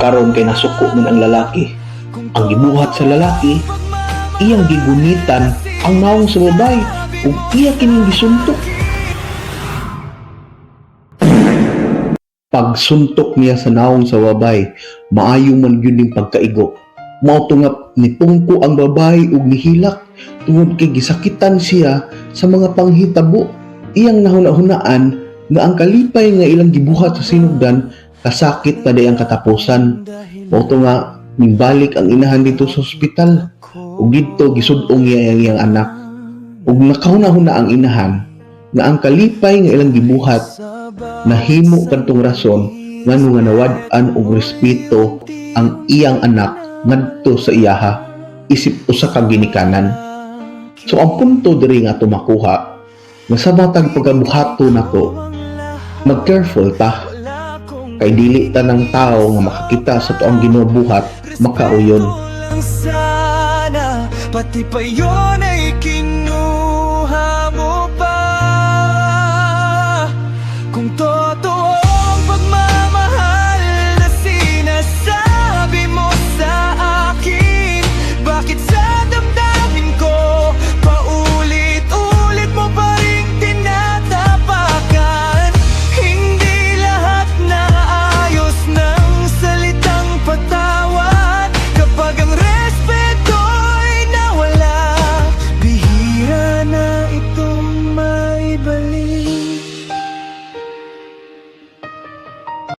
karon kay nasuko man ang lalaki. Ang gibuhat sa lalaki, iyang gigunitan ang naong sa babay ug iya kining gisuntok. Pagsuntok niya sa naong sa babay, maayo man yun yung pagkaigo. Mao to nga nipungko ang babay ug nihilak tungod kay gisakitan siya sa mga panghitabo. Iyang nahuna-hunaan nga ang kalipay nga ilang gibuhat sa sinugdan kasakit pa ang katapusan. Mao to nga nimbalik ang inahan dito sa ospital ug didto gisud-ong niya ang iyang anak. Ug nakahuna-huna ang inahan nga ang kalipay nga ilang gibuhat nahimo kantong rason ngano nga nawad-an og respeto ang iyang anak ngadto sa iyaha isip usa ka ginikanan. So ang punto diri nga ato makuha nga sa matag pagabuhato nato, mag-careful ta kay dili ta ng tao nga makakita sa tuang ginubuhat makauyon. Sana pati pa yun ay